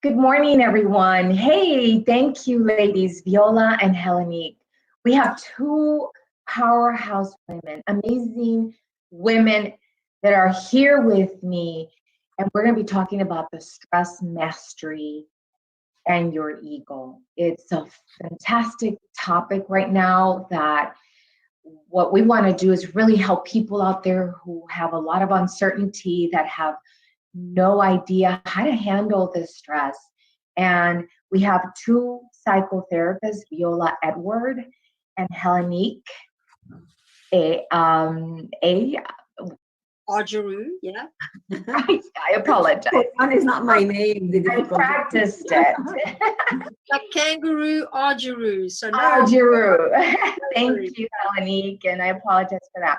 Good morning, everyone. Hey, thank you, ladies, Viola and Heleniq. We have two powerhouse women, amazing women that are here with me, and we're going to be talking about the stress mastery and your ego. It's a fantastic topic right now that what we want to do is really help people out there who have a lot of uncertainty, that have no idea how to handle this stress. And we have two psychotherapists, Viola Edward and Heleniq a Argeru, yeah. I apologize. That is not my name. The I difficult. practiced it. Like kangaroo, Argeru. So no. Argeru. Thank you, Heleniq, and I apologize for that.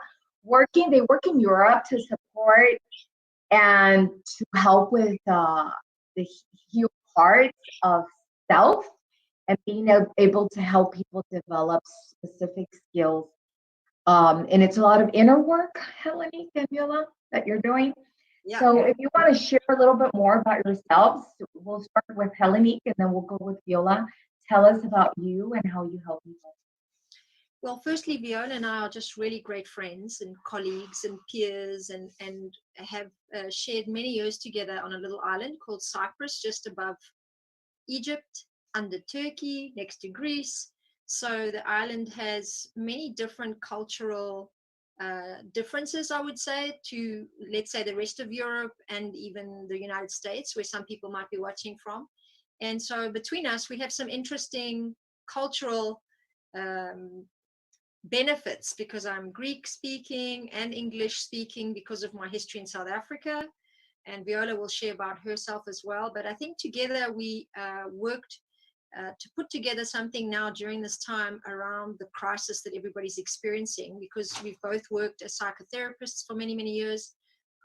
They work in Europe to support and to help with the heal parts of self and being able to help people develop specific skills. And it's a lot of inner work, Heleniq and Viola, that you're doing. Yeah. So if you want to share a little bit more about yourselves, we'll start with Heleniq and then we'll go with Viola. Tell us about you and how you help people. Well, firstly, Viola and I are just really great friends and colleagues and peers, and have shared many years together on a little island called Cyprus, just above Egypt, under Turkey, next to Greece. So the island has many different cultural differences, I would say, to, let's say, the rest of Europe and even the United States, where some people might be watching from. And so between us, we have some interesting cultural benefits, because I'm Greek speaking and English speaking because of my history in South Africa. And Viola will share about herself as well. But I think together we worked to put together something now during this time around the crisis that everybody's experiencing, because we've both worked as psychotherapists for many, many years.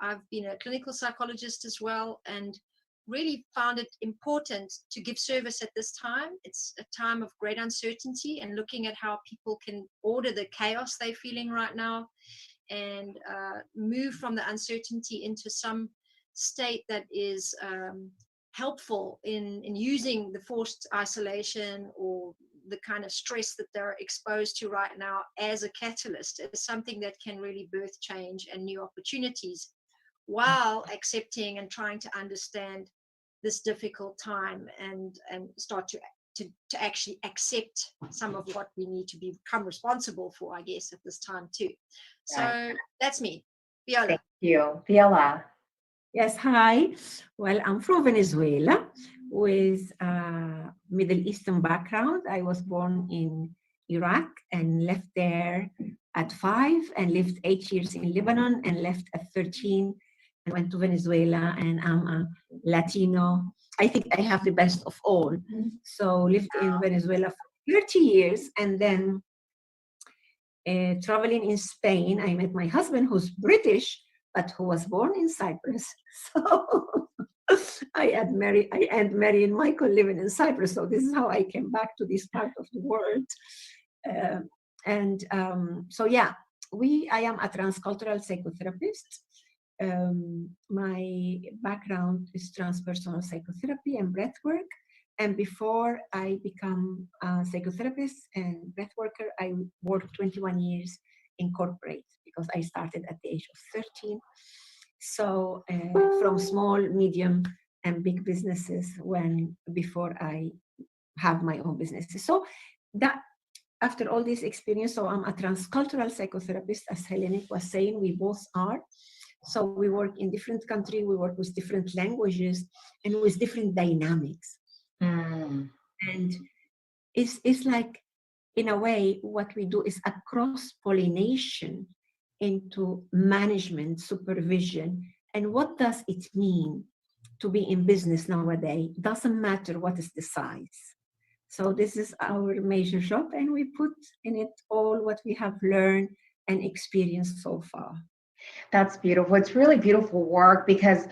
I've been a clinical psychologist as well, and really found it important to give service at this time. It's a time of great uncertainty, and looking at how people can order the chaos they're feeling right now and move from the uncertainty into some state that is helpful in using the forced isolation or the kind of stress that they're exposed to right now as a catalyst, as something that can really birth change and new opportunities, while accepting and trying to understand this difficult time and start to actually accept some of what we need to become responsible for, I guess, at this time too. So Right. That's me, Viola. Thank you. Viola. Yes, hi. Well, I'm from Venezuela with a Middle Eastern background. I was born in Iraq and left there at 5 and lived 8 years in Lebanon and left at 13 and went to Venezuela, and I'm a Latino. I think I have the best of all. So lived in Venezuela for 30 years, and then traveling in Spain, I met my husband, who's British, but who was born in Cyprus. So I and Mary and Michael living in Cyprus. So this is how I came back to this part of the world. So yeah, I am a transcultural psychotherapist. My background is transpersonal psychotherapy and breathwork. And before I become a psychotherapist and breathworker, I worked 21 years in corporate, because I started at the age of 13. So from small, medium, and big businesses before I have my own businesses. So that after all this experience, so I'm a transcultural psychotherapist, as Heleniq was saying, we both are. So we work in different countries, we work with different languages and with different dynamics. And it's like, in a way, what we do is a cross-pollination into management, supervision. And what does it mean to be in business nowadays? Doesn't matter what is the size. So this is our major job, and we put in it all what we have learned and experienced so far. That's beautiful. It's really beautiful work, because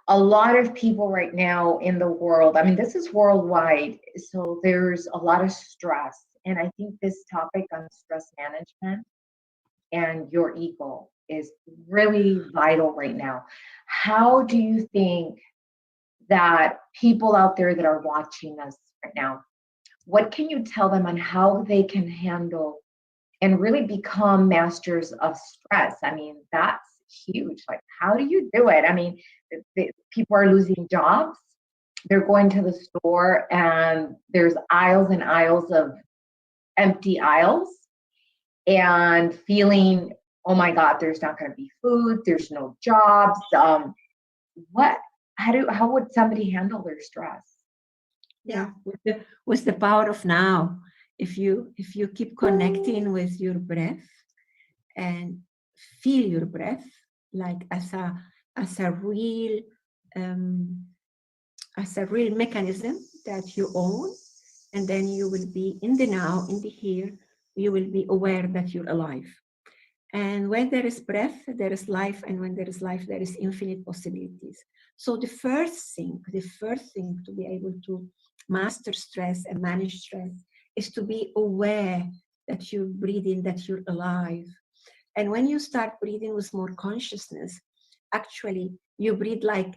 a lot of people right now in the world, I mean, this is worldwide, so there's a lot of stress. And I think this topic on stress management and your ego is really vital right now. How do you think that people out there that are watching us right now, what can you tell them on how they can handle and really become masters of stress? I mean, that's huge. Like, how do you do it? I mean, people are losing jobs. They're going to the store and there's aisles and aisles of empty aisles and feeling, oh my God, there's not going to be food. There's no jobs. How would somebody handle their stress? Yeah, with the power of now. If you keep connecting with your breath and feel your breath like as a real mechanism that you own, and then you will be in the now, in the here. You will be aware that you're alive. And when there is breath, there is life, and when there is life, there is infinite possibilities. So the first thing to be able to master stress and manage stress is to be aware that you're breathing, that you're alive. And when you start breathing with more consciousness, actually you breathe like,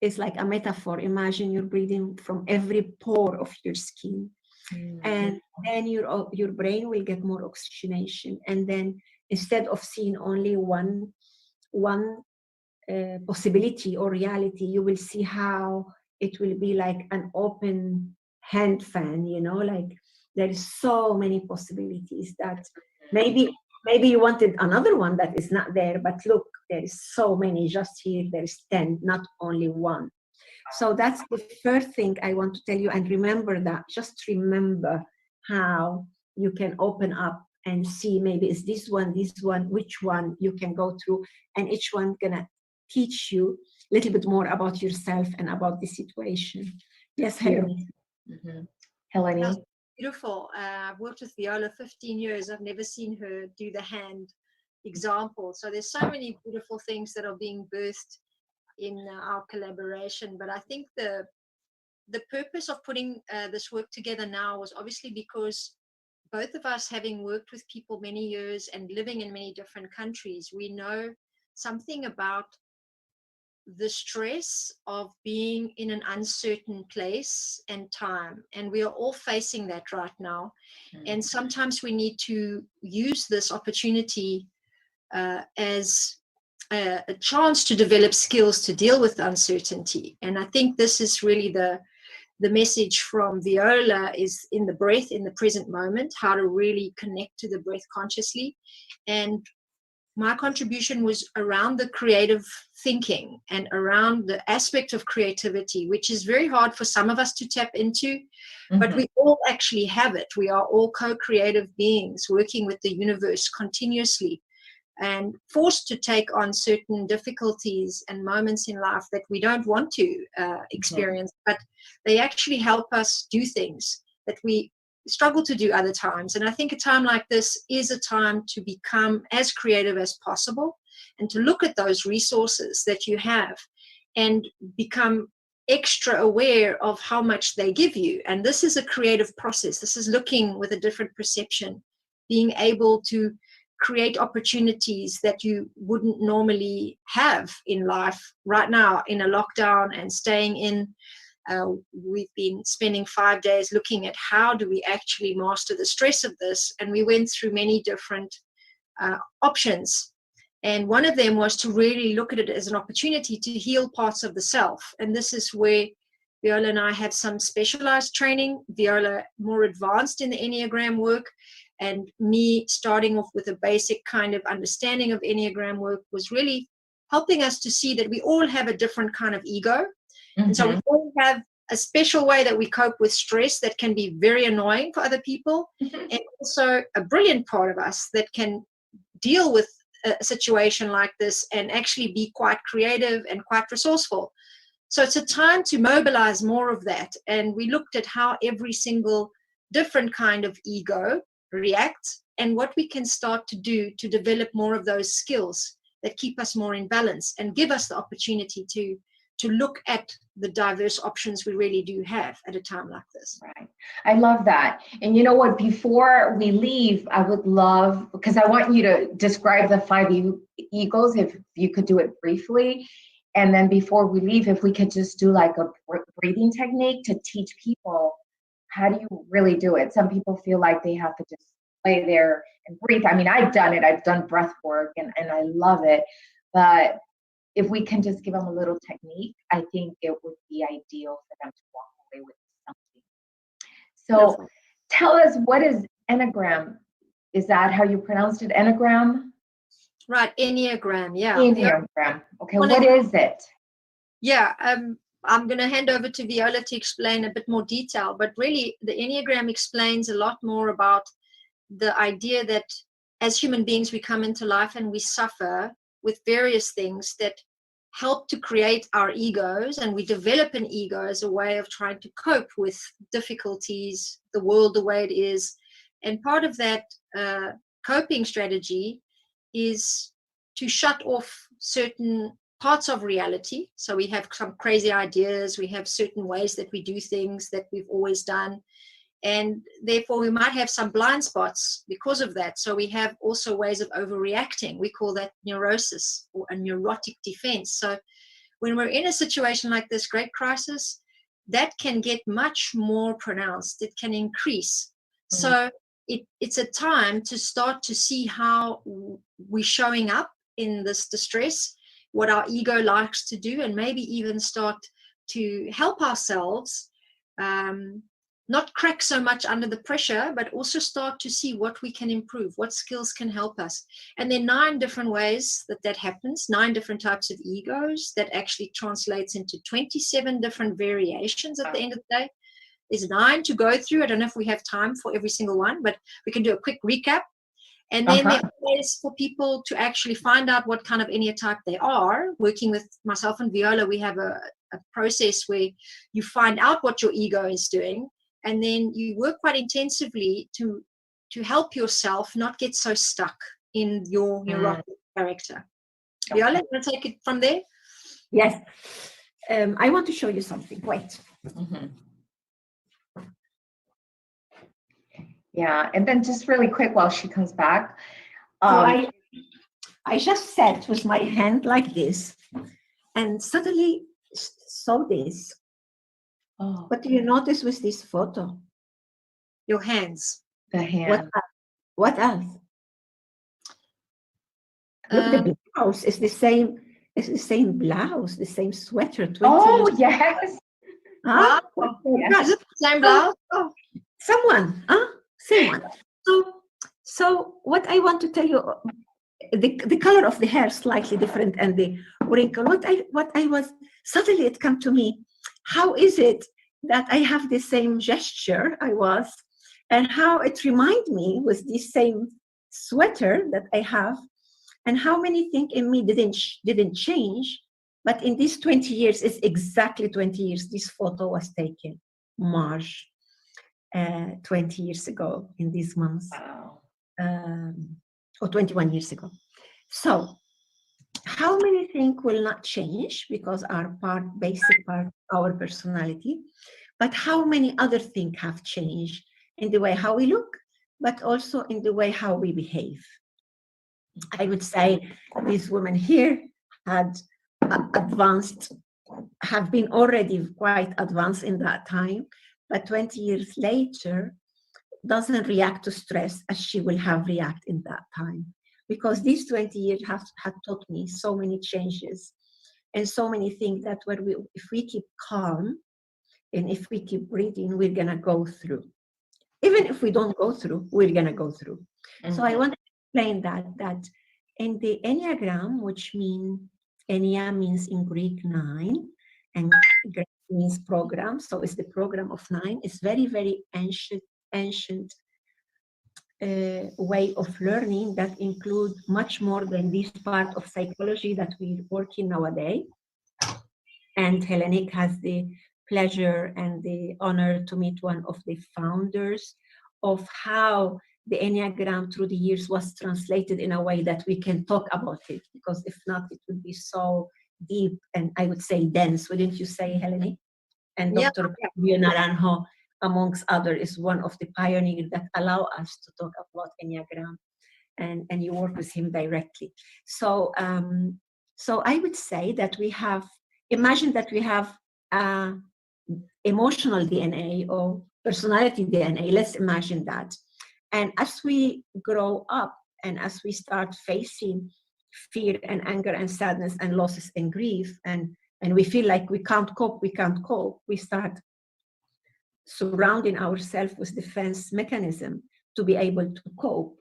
it's like a metaphor. Imagine you're breathing from every pore of your skin. Mm-hmm. And then your brain will get more oxygenation. And then instead of seeing only one possibility or reality, you will see how it will be like an open hand fan, like there is so many possibilities that maybe you wanted another one that is not there, but look, there is so many just here. There is 10, not only one. So that's the first thing I want to tell you. And remember that, just remember how you can open up and see, maybe it's this one, which one you can go through, and each one gonna teach you a little bit more about yourself and about the situation. Yes, Helena. Mm-hmm. Helena. Beautiful. I've worked with Viola 15 years. I've never seen her do the hand example. So there's so many beautiful things that are being birthed in our collaboration. But I think the purpose of putting this work together now was obviously because both of us, having worked with people many years and living in many different countries, we know something about the stress of being in an uncertain place and time. And we are all facing that right now. Mm-hmm. And sometimes we need to use this opportunity as a chance to develop skills to deal with uncertainty. And I think this is really the message from Viola, is in the breath, in the present moment, how to really connect to the breath consciously. And my contribution was around the creative thinking and around the aspect of creativity, which is very hard for some of us to tap into, mm-hmm. but we all actually have it. We are all co-creative beings working with the universe continuously and forced to take on certain difficulties and moments in life that we don't want to experience, mm-hmm. but they actually help us do things that we struggle to do other times. And I think a time like this is a time to become as creative as possible and to look at those resources that you have and become extra aware of how much they give you. And this is a creative process. This is looking with a different perception, being able to create opportunities that you wouldn't normally have in life. Right now, in a lockdown and staying in, we've been spending 5 days looking at how do we actually master the stress of this. And we went through many different options. And one of them was to really look at it as an opportunity to heal parts of the self. And this is where Viola and I have some specialized training. Viola more advanced in the Enneagram work, and me starting off with a basic kind of understanding of Enneagram work was really helping us to see that we all have a different kind of ego. Mm-hmm. And so we all have a special way that we cope with stress that can be very annoying for other people, mm-hmm. and also a brilliant part of us that can deal with a situation like this and actually be quite creative and quite resourceful. So it's a time to mobilize more of that. And we looked at how every single different kind of ego reacts and what we can start to do to develop more of those skills that keep us more in balance and give us the opportunity to look at the diverse options we really do have at a time like this. Right. I love that. And you know what, before we leave, I would love, because I want you to describe the 5 egos, if you could do it briefly. And then before we leave, if we could just do like a breathing technique to teach people how do you really do it. Some people feel like they have to just lay there and breathe. I mean, I've done it. I've done breath work and I love it. But if we can just give them a little technique, I think it would be ideal for them to walk away with something. So Beautiful. tell us, what is Enneagram? Is that how you pronounced it? Enneagram? Right, Enneagram, yeah. Enneagram. Okay, what is it? Yeah, I'm going to hand over to Viola to explain a bit more detail, but really the Enneagram explains a lot more about the idea that as human beings, we come into life and we suffer with various things that help to create our egos, and we develop an ego as a way of trying to cope with difficulties, the world the way it is. And part of that coping strategy is to shut off certain parts of reality. So we have some crazy ideas, we have certain ways that we do things that we've always done, and therefore we might have some blind spots because of that. So we have also ways of overreacting. We call that neurosis or a neurotic defense. So when we're in a situation like this great crisis, that can get much more pronounced. It can increase. Mm-hmm. So it's a time to start to see how we're showing up in this distress, what our ego likes to do, and maybe even start to help ourselves not crack so much under the pressure, but also start to see what we can improve, what skills can help us. And there are 9 different ways that happens, 9 different types of egos that actually translates into 27 different variations at the end of the day. There's 9 to go through. I don't know if we have time for every single one, but we can do a quick recap. And then there are ways for people to actually find out what kind of Enneatype they are. Working with myself and Viola, we have a process where you find out what your ego is doing, and then you work quite intensively to help yourself not get so stuck in your neurotic character. Viola, you want to take it from there? Yes. I want to show you something. Wait. Mm-hmm. Yeah, and then just really quick while she comes back. So I just sat with my hand like this and suddenly saw this. Oh. What do you notice with this photo? Your hands. The hand. What else? Look, the blouse is the same. It's the same blouse, the same sweater. 20 years yes. Huh? Wow. Yes. Same blouse. Oh, someone. Same one. So what I want to tell you, the color of the hair slightly different, and the wrinkle. What I was suddenly it come to me. How is it that I have the same gesture I was, and how it remind me with this same sweater that I have, and how many things in me didn't change, but in these 20 years, it's exactly 20 years. This photo was taken March 20 years ago in these months. Wow. Or 21 years ago. So how many things will not change because basic part of our personality, but how many other things have changed in the way how we look, but also in the way how we behave. I would say these women here had have been already quite advanced in that time, but 20 years later, doesn't react to stress as she will have react in that time, because these 20 years have taught me so many changes and so many things that if we keep calm and if we keep breathing, we're gonna go through. Even if we don't go through, we're gonna go through. Mm-hmm. So I want to explain that in the Enneagram, which Ennea means in Greek 9, and Greek means program. So it's the program of 9. It's very, very ancient way of learning that include much more than this part of psychology that we work in nowadays. And Heleniq has the pleasure and the honor to meet one of the founders of how the Enneagram through the years was translated in a way that we can talk about it, because if not, it would be so deep and I would say dense, wouldn't you say, Heleniq? And Dr. Viola Naranjo, amongst others, is one of the pioneers that allow us to talk about Enneagram, and you work with him directly. So So I would say that imagine that we have emotional DNA or personality DNA. Let's imagine that. And as we grow up and as we start facing fear and anger and sadness and losses and grief, and we feel like we can't cope, we start surrounding ourselves with defense mechanism to be able to cope.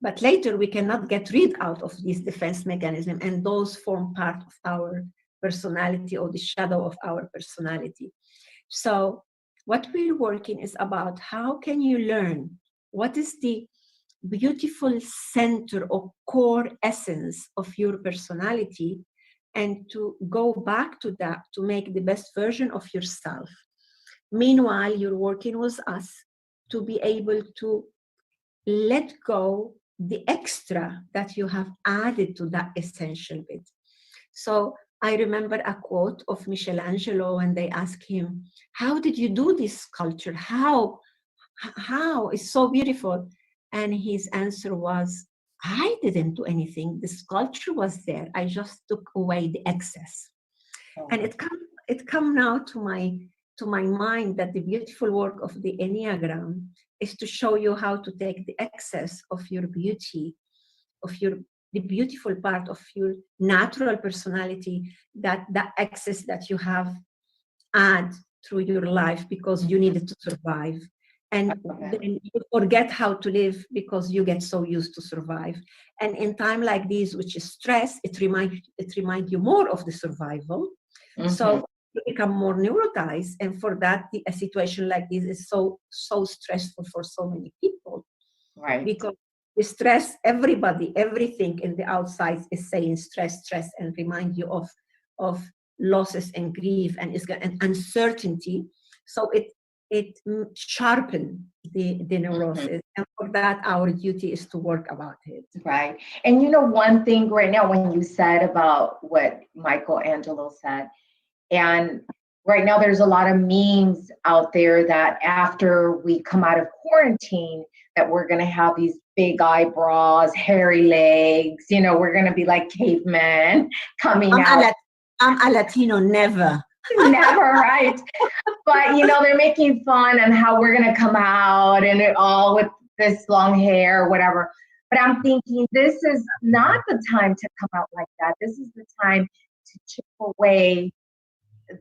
But later we cannot get rid out of this defense mechanism, and those form part of our personality or the shadow of our personality. So what we're working is about how can you learn what is the beautiful center or core essence of your personality, and to go back to that to make the best version of yourself. Meanwhile, you're working with us to be able to let go the extra that you have added to that essential bit. So I remember a quote of Michelangelo when they asked him, how did you do this sculpture? How? It's so beautiful. And his answer was, I didn't do anything. The sculpture was there. I just took away the excess. Oh. And it come now to my mind that the beautiful work of the Enneagram is to show you how to take the excess of your beauty, the beautiful part of your natural personality, that excess that you have add through your life because you needed to survive. And then you forget how to live because you get so used to survive. And in time like this, which is stress, it reminds you more of the survival. Mm-hmm. So you become more neurotized. And for that, a situation like this is so stressful for so many people. Right. Because the stress, everything in the outside is saying stress, and remind you of losses and grief and uncertainty. So it sharpens the neurosis. Mm-hmm. And for that, our duty is to work about it. Right. And you know, one thing right now, when you said about what Michelangelo said, and right now there's a lot of memes out there that after we come out of quarantine, that we're going to have these big eyebrows, hairy legs, you know, we're going to be like cavemen coming out. I'm a Latino, never. Never, right? But, you know, they're making fun on how we're going to come out and it all with this long hair or whatever. But I'm thinking this is not the time to come out like that. This is the time to chip away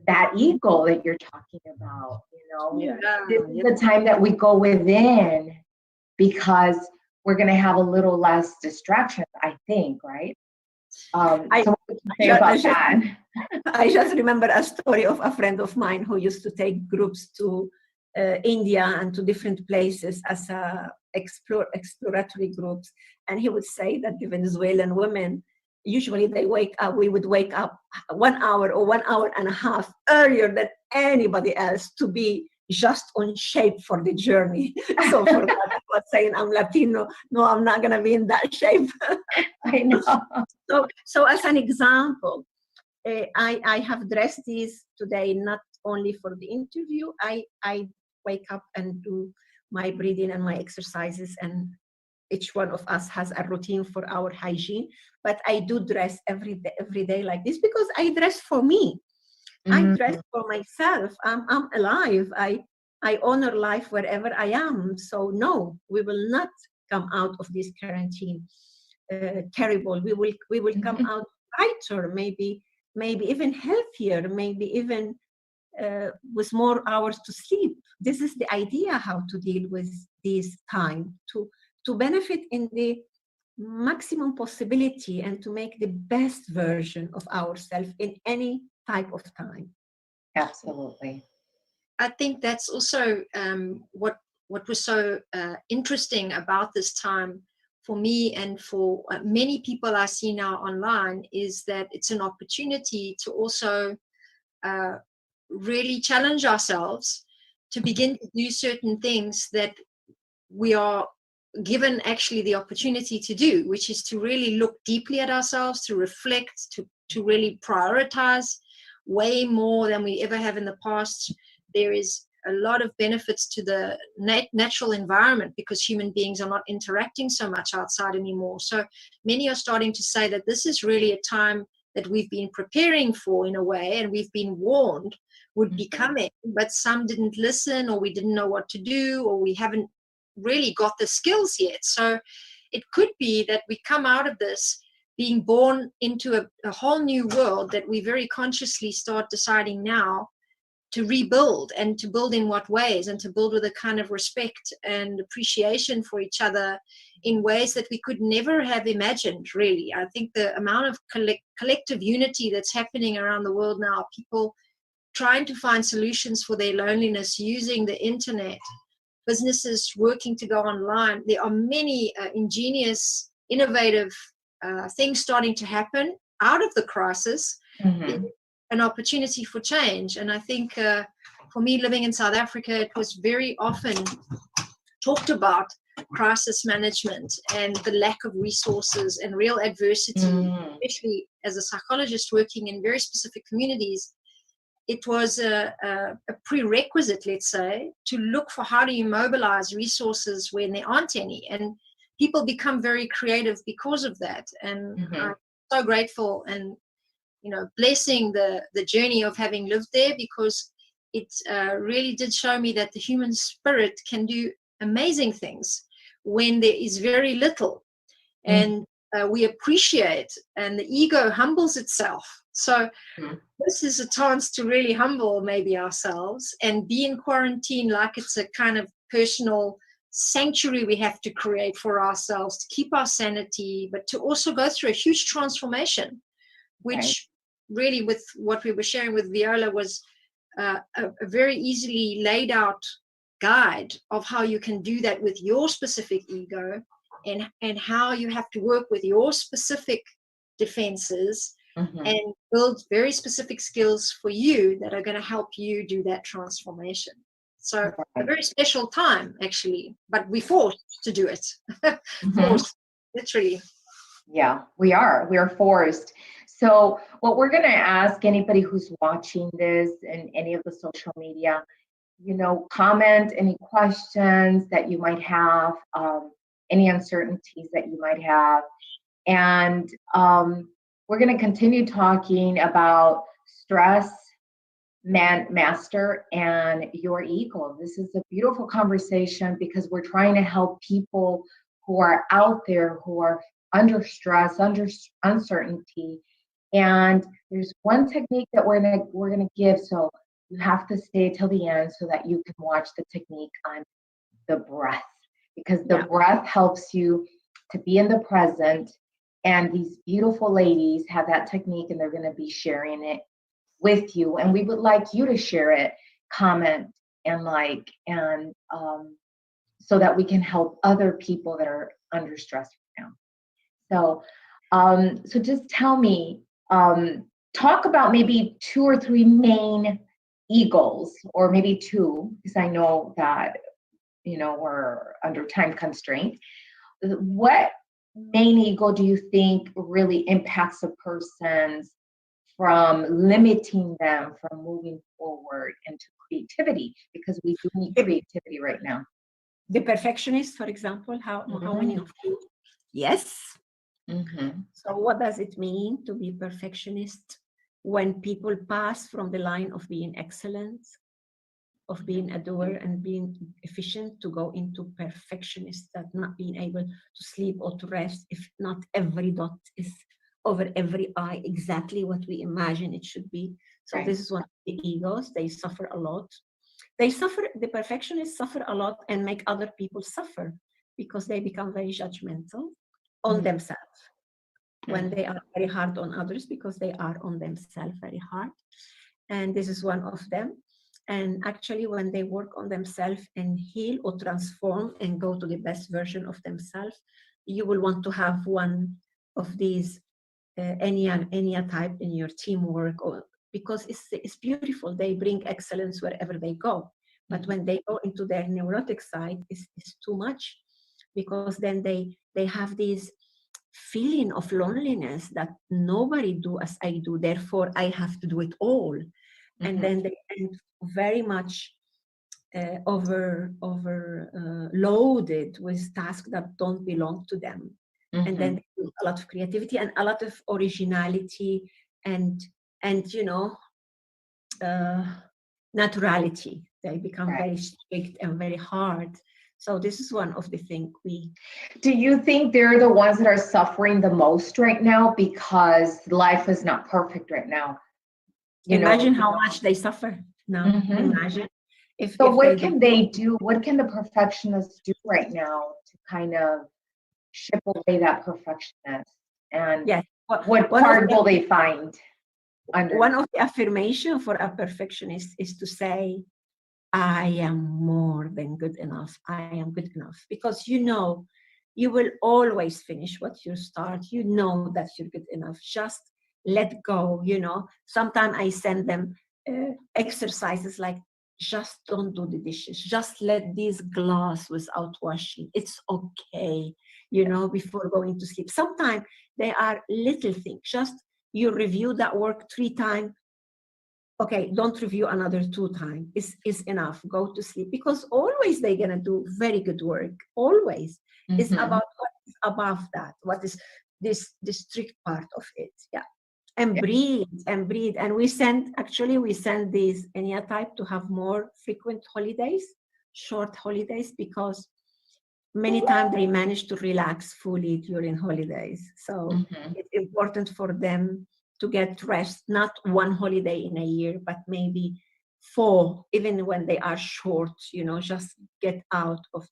that ego that you're talking about, you know. Yeah. This is the time that we go within because we're going to have a little less distractions, I think, right? I just remember a story of a friend of mine who used to take groups to India and to different places as exploratory groups. And he would say that the Venezuelan women, usually we would wake up 1 hour or 1 hour and a half earlier than anybody else to be just on shape for the journey. So for that, I was saying I'm Latino. No, I'm not going to be in that shape. I know. So as an example, I have dressed these today not only for the interview. I wake up and do my breathing and my exercises, and each one of us has a routine for our hygiene. But I do dress every day like this because I dress for me. I dress for myself. I'm alive. I honor life wherever I am. So no, we will not come out of this quarantine terrible. We will come out brighter, maybe even healthier, maybe even with more hours to sleep. This is the idea how to deal with this time, to benefit in the maximum possibility and to make the best version of ourselves in any type of time. Absolutely. I think that's also what was so interesting about this time for me and for many people I see now online, is that it's an opportunity to also really challenge ourselves to begin to do certain things that we are given actually the opportunity to do, which is to really look deeply at ourselves, to reflect, to really prioritize way more than we ever have in the past. There is a lot of benefits to the natural environment because human beings are not interacting so much outside anymore. So many are starting to say that this is really a time that we've been preparing for in a way, and we've been warned would be coming, but some didn't listen, or we didn't know what to do, or we haven't really got the skills yet. So it could be that we come out of this being born into a whole new world that we very consciously start deciding now to rebuild, and to build in what ways, and to build with a kind of respect and appreciation for each other in ways that we could never have imagined, really. I think the amount of collective unity that's happening around the world now, people trying to find solutions for their loneliness using the internet, businesses working to go online. There are many ingenious, innovative things starting to happen out of the crisis. An opportunity for change. And I think for me, living in South Africa, it was very often talked about crisis management and the lack of resources and real adversity, especially as a psychologist working in very specific communities. It was a prerequisite, let's say, to look for how do you mobilize resources when there aren't any. And people become very creative because of that. And I'm so grateful and, you know, blessing the journey of having lived there, because it really did show me that the human spirit can do amazing things when there is very little. And we appreciate, and the ego humbles itself. So this is a chance to really humble maybe ourselves and be in quarantine like it's a kind of personal sanctuary we have to create for ourselves to keep our sanity, but to also go through a huge transformation, which really, with what we were sharing with Viola, was a very easily laid out guide of how you can do that with your specific ego, and how you have to work with your specific defenses and build very specific skills for you that are going to help you do that transformation. So a very special time, actually, but we're forced to do it. Forced, literally. Yeah, we are forced. So what we're going to ask anybody who's watching this in any of the social media, you know, comment any questions that you might have, any uncertainties that you might have. And we're going to continue talking about stress, master, and your ego. This is a beautiful conversation because we're trying to help people who are out there who are under stress, under uncertainty. And there's one technique that we're gonna give. So you have to stay till the end so that you can watch the technique on the breath, because the breath helps you to be in the present. And these beautiful ladies have that technique, and they're going to be sharing it with you. And we would like you to share it, comment, and like, and so that we can help other people that are under stress right now. So just tell me, talk about maybe 2 or 3 main egos, or maybe 2, because I know that, you know, we're under time constraint. What main ego do you think really impacts a person's from limiting them from moving forward into creativity? Because we do need creativity right now. The perfectionist, for example, how many of you? Yes. So what does it mean to be perfectionist? When people pass from the line of being excellent, of being a doer and being efficient, to go into perfectionist, that not being able to sleep or to rest if not every dot is over every I exactly what we imagine it should be. So this is one of the egos. They suffer a lot. The perfectionists suffer a lot and make other people suffer because they become very judgmental on themselves when they are very hard on others, because they are on themselves very hard. And this is one of them. And actually, when they work on themselves and heal or transform and go to the best version of themselves, you will want to have one of these Enya type in your teamwork, or because it's beautiful. They bring excellence wherever they go. But when they go into their neurotic side, it's too much, because then they have this feeling of loneliness that nobody do as I do, therefore I have to do it all. And then they end very much loaded with tasks that don't belong to them. And then they do a lot of creativity and a lot of originality and you know, naturality. They become very strict and very hard. So this is one of the things we. Do you think they're the ones that are suffering the most right now because life is not perfect right now? Imagine how much they suffer now. Imagine if. So if what can they do? What can the perfectionists do right now to kind of chip away that perfectionist? And yes, what part will they find? One of the affirmation for a perfectionist is to say, I am more than good enough. I am good enough. Because you know, you will always finish what you start. You know that you're good enough. Just let go, you know. Sometimes I send them exercises like, just don't do the dishes. Just let these glass without washing. It's okay, you know, before going to sleep. Sometimes they are little things. Just you review that work 3 times. Okay, don't review another 2 times. Is enough. Go to sleep, because always they're gonna do very good work. Always. It's about what is above that. What is this the strict part of it? Yeah. And breathe and breathe. And we send these Enya type to have more frequent holidays, short holidays, because many times they manage to relax fully during holidays. So it's important for them to get rest, not 1 holiday in a year, but maybe 4, even when they are short, you know, just get out of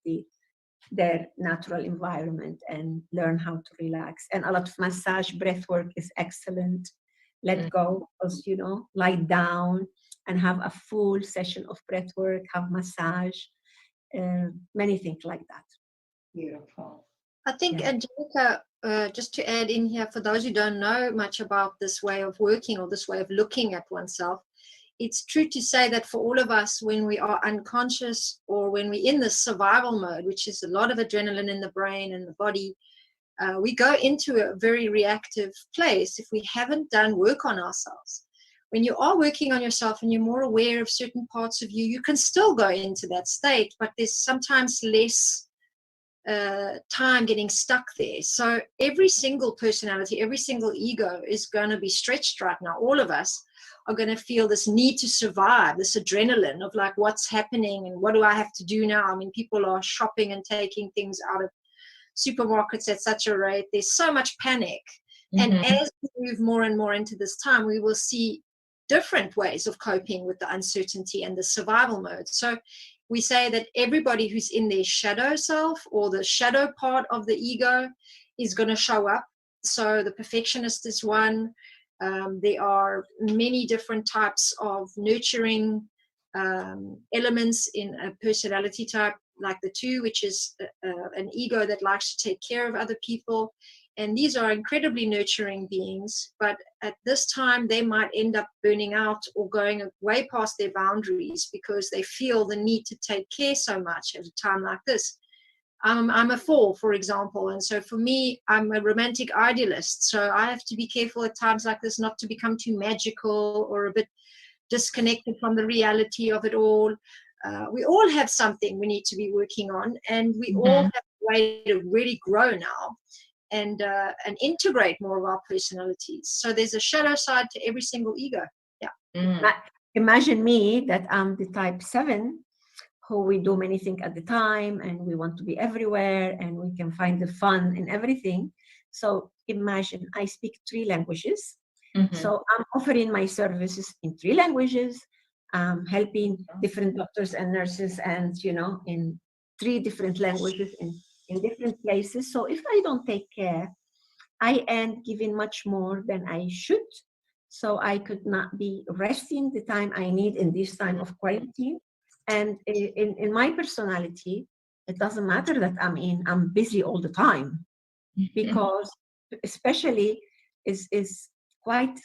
their natural environment and learn how to relax. And a lot of massage, breath work is excellent. Let go, because, you know, lie down and have a full session of breath work, have massage, many things like that. Beautiful. I think, Angelica, just to add in here, for those who don't know much about this way of working or this way of looking at oneself, it's true to say that for all of us, when we are unconscious or when we're in this survival mode, which is a lot of adrenaline in the brain and the body, we go into a very reactive place if we haven't done work on ourselves. When you are working on yourself and you're more aware of certain parts of you, you can still go into that state, but there's sometimes less time getting stuck there. So every single personality, every single ego is going to be stretched right now. All of us are going to feel this need to survive, this adrenaline of like, what's happening and what do I have to do now? I mean, people are shopping and taking things out of supermarkets at such a rate. There's so much panic. And as we move more and more into this time, we will see different ways of coping with the uncertainty and the survival mode. So we say that everybody who's in their shadow self or the shadow part of the ego is going to show up. So the perfectionist is one. There are many different types of nurturing elements in a personality type, like the 2, which is an ego that likes to take care of other people. And these are incredibly nurturing beings, but at this time they might end up burning out or going way past their boundaries because they feel the need to take care so much at a time like this. I'm a 4, for example, and so for me, I'm a romantic idealist, so I have to be careful at times like this not to become too magical or a bit disconnected from the reality of it all. We all have something we need to be working on, and we all have a way to really grow now and integrate more of our personalities. So there's a shadow side to every single ego. Yeah. Imagine me that I'm the type 7, who we do many things at the time, and we want to be everywhere, and we can find the fun in everything. So imagine I speak 3 languages. So I'm offering my services in 3 languages, helping different doctors and nurses, and you know, in 3 different languages in different places. So if I don't take care, I am giving much more than I should. So I could not be resting the time I need in this time of quarantine. And in my personality, it doesn't matter that I'm busy all the time, because especially is quite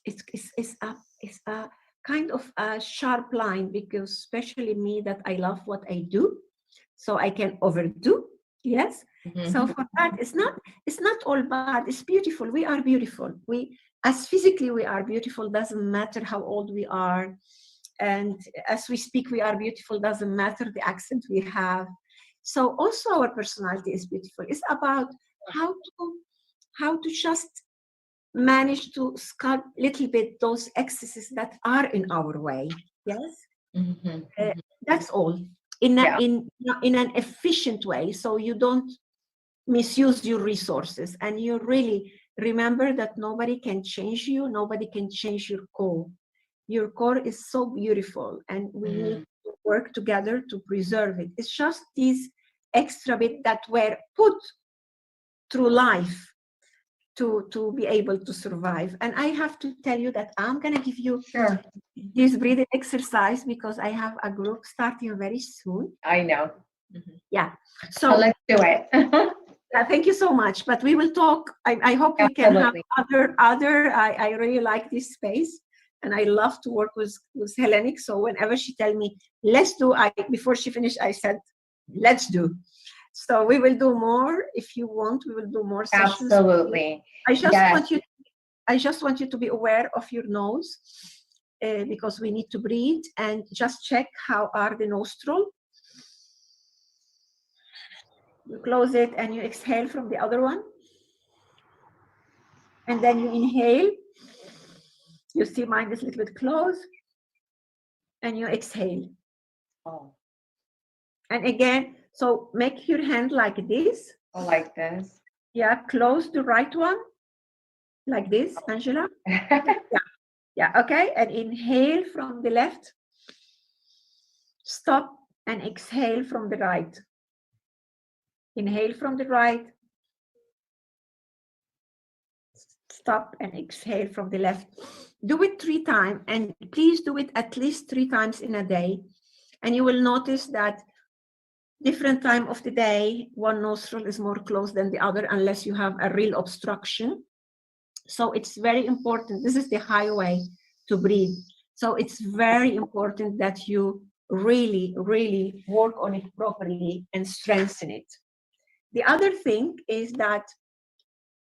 it's a kind of a sharp line, because especially me, that I love what I do, so I can overdo. Yes. So for that, it's not all bad. It's beautiful. We are beautiful. We, as physically we are beautiful, doesn't matter how old we are. And as we speak, we are beautiful, doesn't matter the accent we have. So also our personality is beautiful. It's about how to just manage to sculpt a little bit those excesses that are in our way. Yes, that's all. In an efficient way, so you don't misuse your resources, and you really remember that nobody can change you, nobody can change your core. Your core is so beautiful, and we need to work together to preserve it. It's just these extra bit that were put through life to be able to survive. And I have to tell you that I'm going to give you this breathing exercise because I have a group starting very soon. I know. Yeah. So let's do it. Thank you so much. But we will talk. I hope we can have other. I really like this space, and I love to work with Heleniq. So whenever she tell me let's do, before she finished, I said let's do. So we will do more. If you want, we will do more sessions. Absolutely. I just want you to be aware of your nose because we need to breathe, and just check how are the nostrils. You close it and you exhale from the other one. And then you inhale. You see mine is a little bit closed. And you exhale. Oh. And again, so make your hand like this. Oh, like this. Yeah, close the right one. Like this, Angela. Yeah, okay. And inhale from the left. Stop and exhale from the right. Inhale from the right. Stop and exhale from the left. Do it 3 times, and please do it at least 3 times in a day. And you will notice that different time of the day, one nostril is more closed than the other unless you have a real obstruction. So it's very important. This is the highway to breathe. So it's very important that you really, really work on it properly and strengthen it. The other thing is that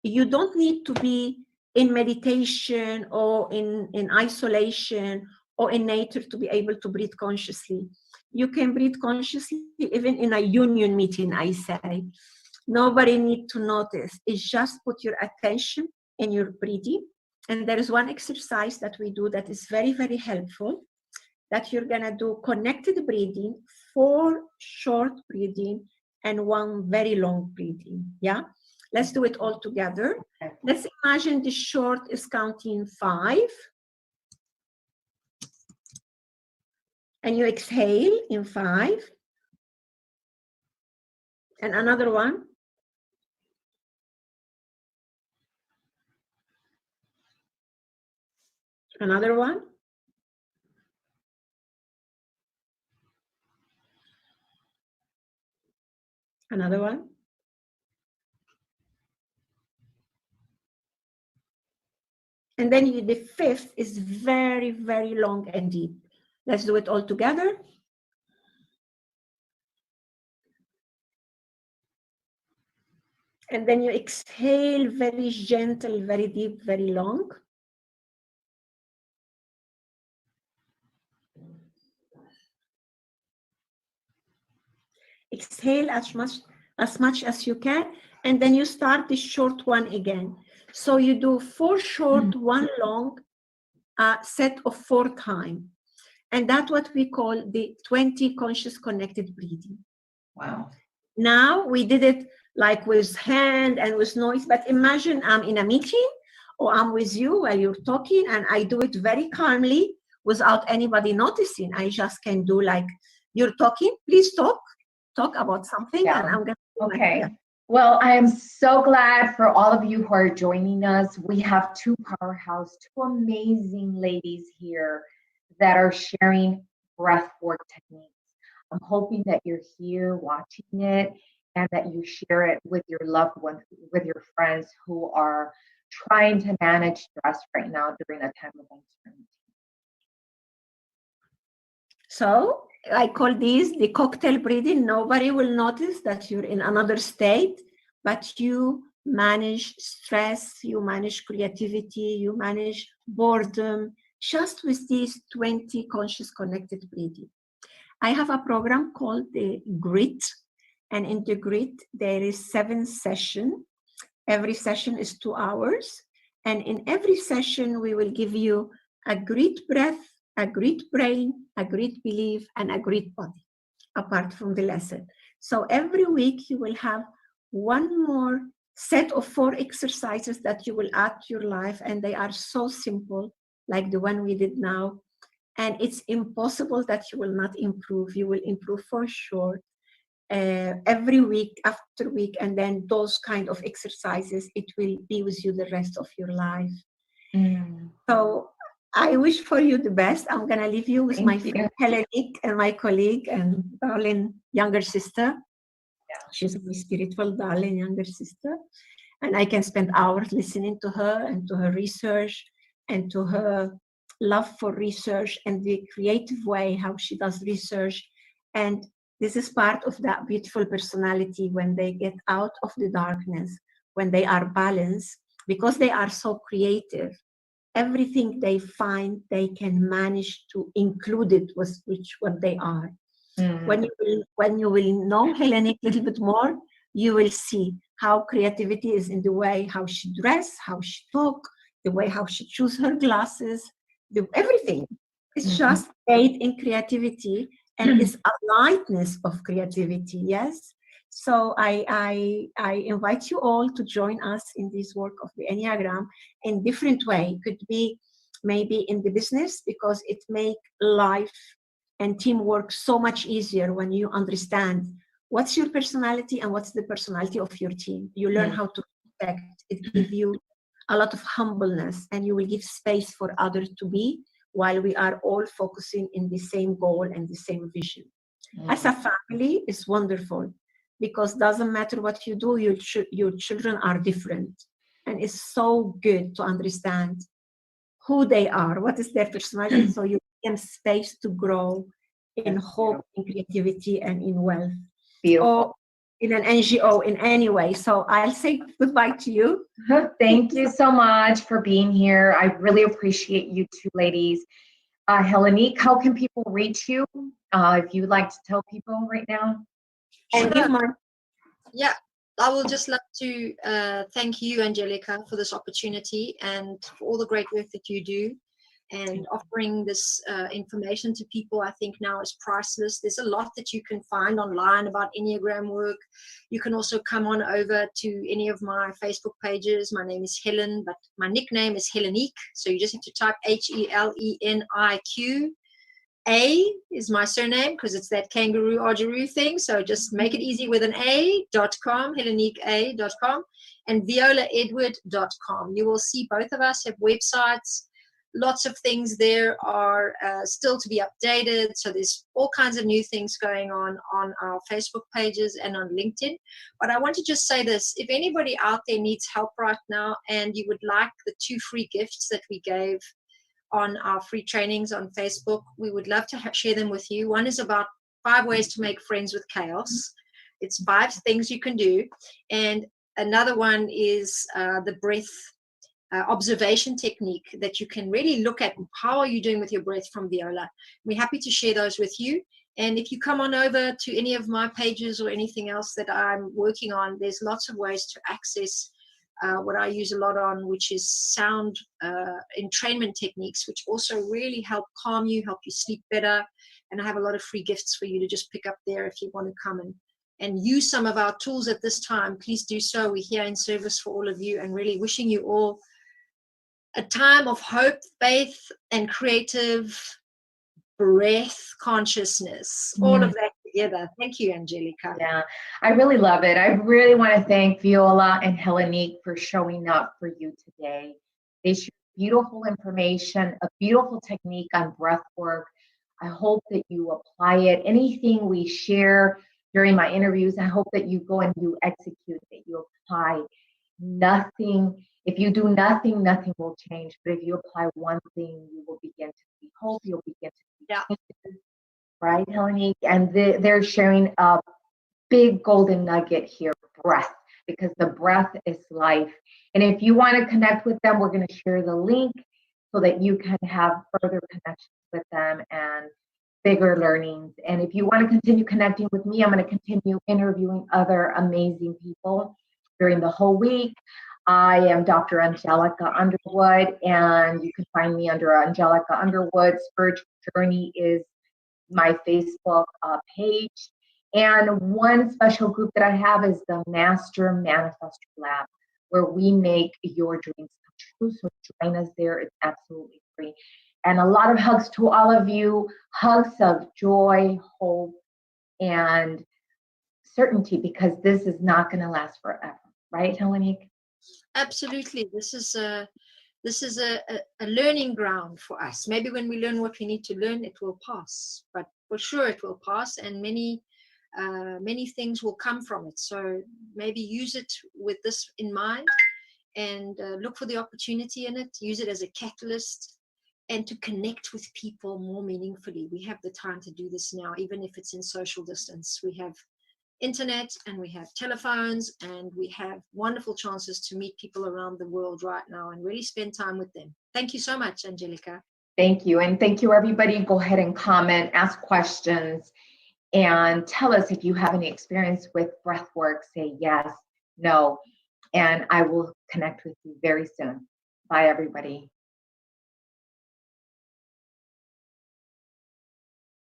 you don't need to be in meditation or in isolation or in nature to be able to breathe consciously. You can breathe consciously even in a union meeting, I say. Nobody needs to notice. It's just put your attention in your breathing. And there is one exercise that we do that is very, very helpful, that you're going to do connected breathing, 4 short breathing, and 1 very long breathing. Yeah? Let's do it all together. Let's imagine the short is counting 5. And you exhale in 5. And another one. Another one. Another one. And then the 5th is very, very long and deep. Let's do it all together. And then you exhale very gentle, very deep, very long. Exhale as much as you can, and then you start the short one again. So you do 4 short, 1 long, set of 4 times. And that's what we call the 20 conscious connected breathing. Wow. Now we did it like with hand and with noise, but imagine I'm in a meeting or I'm with you while you're talking, and I do it very calmly without anybody noticing. I just can do like, you're talking, please talk about something. Yeah. And I'm going to okay. Like, well, I am so glad for all of you who are joining us. We have 2 powerhouse, 2 amazing ladies here that are sharing breathwork techniques. I'm hoping that you're here watching it and that you share it with your loved ones, with your friends who are trying to manage stress right now during a time of uncertainty. So I call these the cocktail breathing. Nobody will notice that you're in another state, but you manage stress, you manage creativity, you manage boredom, just with these 20 conscious connected breathing. I have a program called the Grit, and in the Grit, there is 7 sessions. Every session is 2 hours, And in every session, we will give you a great breath, a great brain, a great belief, and a great body, apart from the lesson. So every week you will have one more set of 4 exercises that you will add to your life, and they are so simple, like the one we did now. And it's impossible that you will not improve. You will improve for sure. Every week after week, and then those kind of exercises, it will be with you the rest of your life. So I wish for you the best. I'm gonna leave you with my friend Heleniq and my colleague and darling younger sister. She's my spiritual darling younger sister, and I can spend hours listening to her and to her research and to her love for research and the creative way how she does research. And this is part of that beautiful personality when they get out of the darkness, when they are balanced, because they are so creative. Everything they find, they can manage to include it with what they are. When you will know Heleniq a little bit more, you will see how creativity is in the way how she dress, how she talk, the way how she choose her glasses, everything. It's just made in creativity, and it's a lightness of creativity. Yes. So I invite you all to join us in this work of the Enneagram in different way. It could be maybe in the business, because it make life and teamwork so much easier when you understand what's your personality and what's the personality of your team. You learn how to respect. It gives you a lot of humbleness, and you will give space for others to be, while we are all focusing in the same goal and the same vision. As a family, it's wonderful, because doesn't matter what you do, your children are different. And it's so good to understand who they are, what is their personality, so you give them space to grow in hope, in creativity, and in wealth. Beautiful. Or in an NGO in any way. So I'll say goodbye to you. Thank you so much for being here. I really appreciate you two ladies. Heleniq, how can people reach you? If you would like to tell people right now. And give my Yeah, I will just love to thank you, Angelica, for this opportunity and for all the great work that you do. And offering this information to people, I think now is priceless. There's a lot that you can find online about Enneagram work. You can also come on over to any of my Facebook pages. My name is Helen, but my nickname is Heleniq. So you just have to type Heleniq. A is my surname, because it's that kangaroo argaroo thing. So just make it easy with an A.com, heleniqa.com, and violaedward.com. You will see both of us have websites. Lots of things there are still to be updated. So there's all kinds of new things going on our Facebook pages and on LinkedIn. But I want to just say this. If anybody out there needs help right now, and you would like the 2 free gifts that we gave on our free trainings on Facebook, we would love to share them with you. One is about 5 ways to make friends with chaos. It's 5 things you can do. And another one is the breath observation technique, that you can really look at how are you doing with your breath from Viola. We're happy to share those with you. And if you come on over to any of my pages or anything else that I'm working on, there's lots of ways to access what I use a lot on, which is sound entrainment techniques, which also really help calm you, help you sleep better. And I have a lot of free gifts for you to just pick up there if you want to come and use some of our tools at this time. Please do so. We're here in service for all of you, and really wishing you all a time of hope, faith, and creative breath consciousness. All of that together. Thank you, Angelica. Yeah, I really love it. I really want to thank Viola and Heleniq for showing up for you today. They share beautiful information, a beautiful technique on breath work. I hope that you apply it. Anything we share during my interviews, I hope that you go and you execute, that you apply. Nothing, if you do nothing, nothing will change. But if you apply one thing, you will begin to see hope. You'll begin to see changes. Right, Heleniq? And they're sharing a big golden nugget here, breath, because the breath is life. And if you want to connect with them, we're going to share the link so that you can have further connections with them and bigger learnings. And if you want to continue connecting with me, I'm going to continue interviewing other amazing people during the whole week. I am Dr. Angelica Underwood, and you can find me under Angelica Underwood. Spiritual Journey is my Facebook page. And one special group that I have is the Master Manifestor Lab, where we make your dreams come true. So join us there. It's absolutely free. And a lot of hugs to all of you. Hugs of joy, hope, and certainty, because this is not going to last forever. Right, Heleniq? Absolutely. This is a learning ground for us. Maybe when we learn what we need to learn, it will pass. But for sure, it will pass, and many things will come from it. So maybe use it with this in mind, and look for the opportunity in it. Use it as a catalyst, and to connect with people more meaningfully. We have the time to do this now, even if it's in social distance. We have internet, and we have telephones, and we have wonderful chances to meet people around the world right now and really spend time with them. Thank you so much, Angelica. Thank you. And thank you, everybody. Go ahead and comment, ask questions, and tell us if you have any experience with breath work. Say yes, no, and I will connect with you very soon. Bye, everybody.